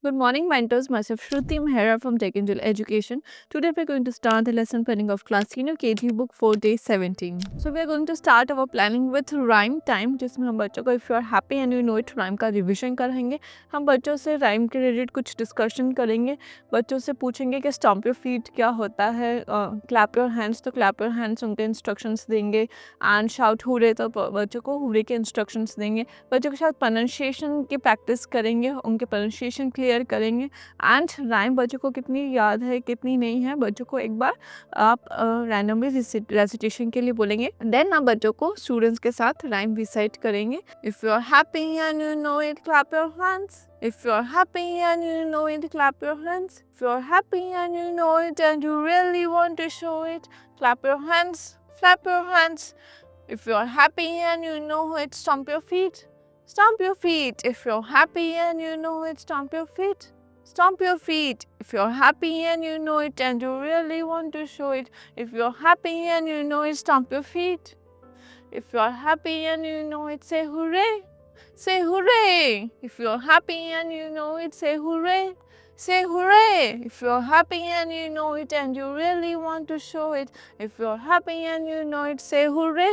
Good morning, mentors. Myself Shruti Mehra from Tech Angel Education. Today we're going to start the lesson planning of class senior KG book for day 17. So we are going to start our planning with rhyme time, जिसमें हम बच्चों को if you are happy and you know it rhyme का revision कराएंगे. हम बच्चों से rhyme के रिलेटेड कुछ डिस्कशन करेंगे. बच्चों से पूछेंगे कि stomp your feet क्या होता है, clap your hands तो clap your hands उनके इंस्ट्रक्शंस देंगे, and shout hooray तो बच्चों को hooray के इंस्ट्रक्शंस देंगे. बच्चों के साथ प्रोनाउंसिएशन की प्रैक्टिस करेंगे, उनके प्रोनाउंसिएशन क्लियर करेंगे एंड राइम बच्चों को कितनी याद है कितनी नहीं है बच्चों को एक बार आप रैंडमली रेसिटेशन के लिए बोलेंगे. देन आप बच्चों को स्टूडेंट्स के साथ राइम रिसाइट करेंगे. If you are happy and you know it clap your hands. If you're happy and you know it, clap your hands. If you're happy and you know it and you really want to show it, clap your hands, clap your hands. If you're happy and you know it, stomp your feet. Stomp your feet. If you're happy and you know it, stomp your feet. Stomp your feet. If you're happy and you know it and you really want to show it. If you're happy and you know it, stomp your feet. If you're happy and you know it, say hooray. Say hooray. If you're happy and you know it, say hooray. Say hooray. If you're happy and you know it and you really want to show it. If you're happy and you know it, say hooray.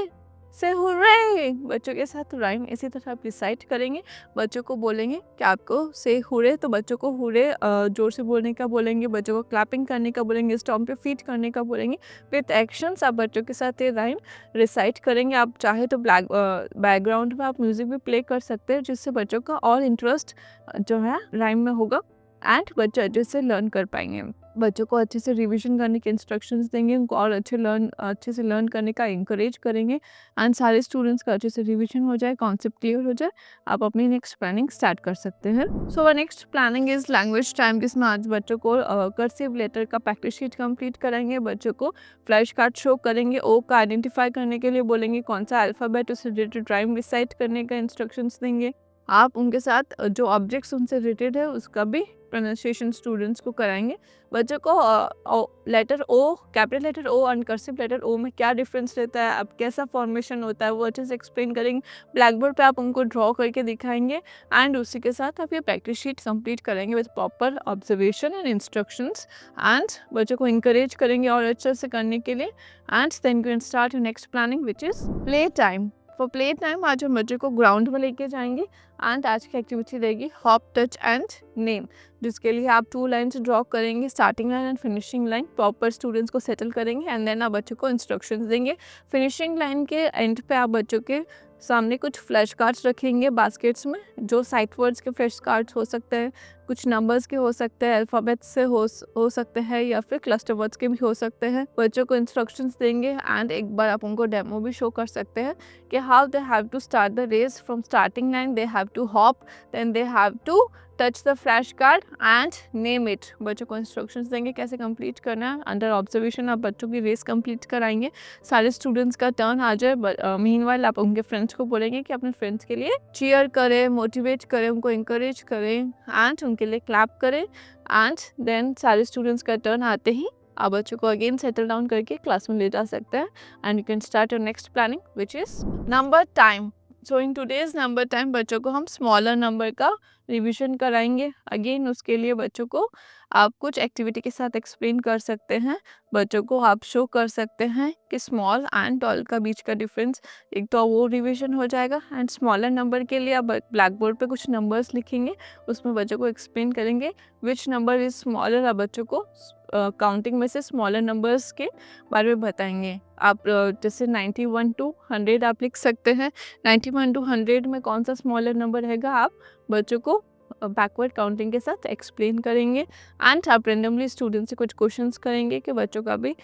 से hurray. बच्चों के साथ rhyme इसी तरह आप recite करेंगे. बच्चों को बोलेंगे कि आपको से हुर्रे तो बच्चों को हुर्रे जोर से बोलने का बोलेंगे, बच्चों को क्लैपिंग करने का बोलेंगे, स्टॉम्प पे फीट करने का बोलेंगे. विथ एक्शंस आप बच्चों के साथ ये राइम रिसाइट करेंगे. आप चाहे तो बैकग्राउंड में आप म्यूज़िक भी प्ले कर सकते हैं जिससे बच्चों का और इंटरेस्ट जो है राइम में होगा एंड बच्चे अच्छे से लर्न कर पाएंगे. बच्चों को अच्छे से रिवीजन करने के इंस्ट्रक्शंस देंगे, उनको और अच्छे से लर्न करने का इंकरेज करेंगे एंड सारे स्टूडेंट्स का अच्छे से रिवीजन हो जाए, कॉन्सेप्ट क्लियर हो जाए, आप अपनी नेक्स्ट प्लानिंग स्टार्ट कर सकते हैं. So our next planning is language time, जिसमें आज बच्चों को कर्सिव लेटर का प्रैक्टिस शीट कंप्लीट कराएंगे. बच्चों को फ्लैश कार्ड शो करेंगे, ओ का आइडेंटिफाई करने के लिए बोलेंगे, कौन सा अल्फ़ाबेट उससे रिलेटेड राइम रिसाइट करने का इंस्ट्रक्शंस देंगे. आप उनके साथ जो ऑब्जेक्ट्स उनसे रिलेटेड है उसका भी प्रोनाउंसिएशन स्टूडेंट्स को कराएंगे. बच्चों को लेटर ओ, कैपिटल लेटर ओ और कर्सिव लेटर ओ में क्या डिफरेंस रहता है, अब कैसा फॉर्मेशन होता है वो अच्छे से एक्सप्लेन करेंगे. ब्लैक बोर्ड पर आप उनको ड्रॉ करके दिखाएंगे एंड उसी के साथ आप ये प्रैक्टिस शीट कंप्लीट करेंगे with proper observation and instructions and बच्चों को इंकरेज करेंगे और अच्छे से करने के लिए. And then you can start your next planning which is play time. For play time आज हम बच्चों को ग्राउंड में लेके जाएंगे एंड आज की एक्टिविटी रहेगी हॉप, टच एंड नेम, जिसके लिए आप 2 लाइन्स ड्रॉ करेंगे, starting line and finishing line. Proper students को सेटल करेंगे एंड देन आप बच्चों को इंस्ट्रक्शंस देंगे. फिनिशिंग लाइन के एंड पे आप बच्चों के सामने कुछ फ्लैश कार्ड्स रखेंगे बास्केट्स में, जो साइट वर्ड्स के फ्लैश कार्ड्स हो सकते हैं, कुछ नंबर्स के हो सकते हैं, अल्फ़ाबेट्स से हो सकते हैं या फिर क्लस्टर वर्ड्स के भी हो सकते हैं. बच्चों को इंस्ट्रक्शंस देंगे एंड एक बार आप उनको डेमो भी शो कर सकते हैं कि how they have to start the race. From starting line they have to hop, then they have to touch the flash card and name it. बच्चों को इंस्ट्रक्शंस देंगे कैसे कंप्लीट करना है. अंडर ऑब्जर्वेशन आप बच्चों की रेस कंप्लीट कराएंगे. सारे स्टूडेंट्स का टर्न आ जाए. मीनवाइल आप उनके फ्रेंड्स को बोलेंगे कि अपने फ्रेंड्स के लिए चीयर करें, मोटिवेट करें, उनको इंकरेज करें एंड उनके लिए क्लैप करें. एंड देन सारे स्टूडेंट्स का टर्न आते ही आप बच्चों को अगेन सेटल डाउन करके क्लास में ले जा सकते हैं and you can start your next planning which is number time. So in today's number time बच्चों को हम स्मॉलर नंबर का रिवीजन कराएंगे. अगेन उसके लिए बच्चों को आप कुछ एक्टिविटी के साथ एक्सप्लेन कर सकते हैं. बच्चों को आप शो कर सकते हैं कि स्मॉल एंड टॉल का बीच का डिफरेंस, एक तो वो रिवीजन हो जाएगा. एंड स्मॉलर नंबर के लिए आप ब्लैक बोर्ड पे कुछ नंबर्स लिखेंगे, उसमें बच्चों को एक्सप्लेन करेंगे विच नंबर इज़ स्मॉलर. आप बच्चों को काउंटिंग में से स्मॉलर नंबर्स के बारे में बताएंगे. आप जैसे 91 to 100 आप लिख सकते हैं. 91 to 100 में कौन सा स्मॉलर नंबर रहेगा आप बच्चों को बैकवर्ड काउंटिंग के साथ एक्सप्लेन करेंगे. एंड आप रेंडमली स्टूडेंट से कुछ क्वेश्चंस करेंगे कि बच्चों का भी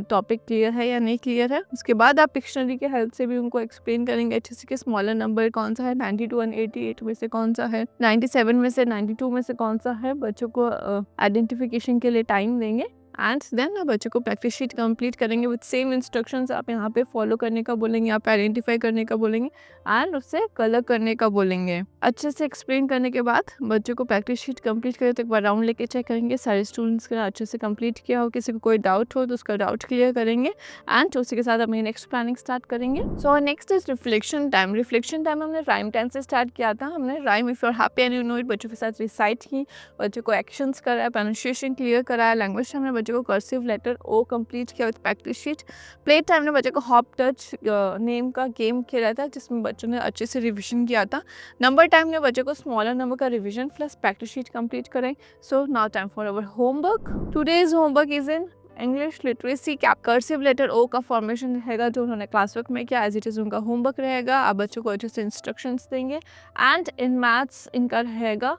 टॉपिक क्लियर है या नहीं क्लियर है. उसके बाद आप डिक्शनरी के हेल्प से भी उनको एक्सप्लेन करेंगे अच्छे से कि स्मॉलर नंबर कौन सा है, 92 and 88 में से कौन सा है, 97 में से 92 में से कौन सा है. बच्चों को आइडेंटिफिकेशन के लिए टाइम देंगे एंड देन आप बच्चों को प्रैक्टिस शीट कंप्लीट करेंगे विद सेम इंस्ट्रक्शंस। आप यहाँ पे फॉलो करने का बोलेंगे, आप आइडेंटिफाई करने का बोलेंगे एंड उससे कलर करने का बोलेंगे। अच्छे से एक्सप्लेन करने के बाद बच्चों को प्रैक्टिस शीट कंप्लीट करें तो एक बार राउंड लेके चेक करेंगे सारे स्टूडेंट्स का अच्छे से कंप्लीट किया हो। किसी को कोई डाउट हो तो उसका डाउट क्लियर करेंगे एंड उसी के साथ अपनी नेक्स्ट प्लानिंग स्टार्ट करेंगे। So next is reflection time. Reflection time हमने राइम टाइम से स्टार्ट किया था। हमने rhyme if you are happy and you know it बच्चों के साथ रिसाइट की, बच्चों को एक्शंस कराया, प्रोनाउंसिएशन क्लियर कराया। लैंग्वेज हमने बच्चों को कर्सिव लेटर ओ कंप्लीट किया with practice sheet. Play time ने बच्चों को हॉप टच नेम का गेम खेला था जिसमें बच्चों ने अच्छे से रिविजन किया था। नंबर टाइम ने बच्चों को स्मॉलर नंबर का revision plus practice sheet complete करें। So now time for our homework. Today's homework is in English literacy cap cursive letter O का फॉर्मेशन रहेगा जो उन्होंने क्लास वर्क में किया, एज इट इज़ उनका होमवर्क रहेगा। आप बच्चों को अच्छे से इंस्ट्रक्शंस देंगे। एंड इन मैथ्स इनका रहेगा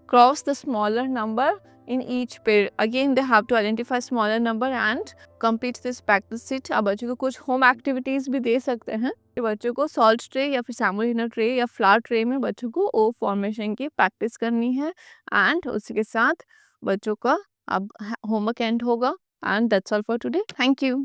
cross the smaller number in each pair. Again they have to identify smaller number and complete this practice sheet. आप बच्चों को कुछ होम एक्टिविटीज़ भी दे सकते हैं। बच्चों को सॉल्ट ट्रे या फिर सैमोलिना ट्रे या फ्लावर ट्रे में बच्चों को ओ फॉर्मेशन की प्रैक्टिस करनी है। एंड उसी के साथ बच्चों का अब होमवर्क एंड होगा। And that's all for today. Thank you.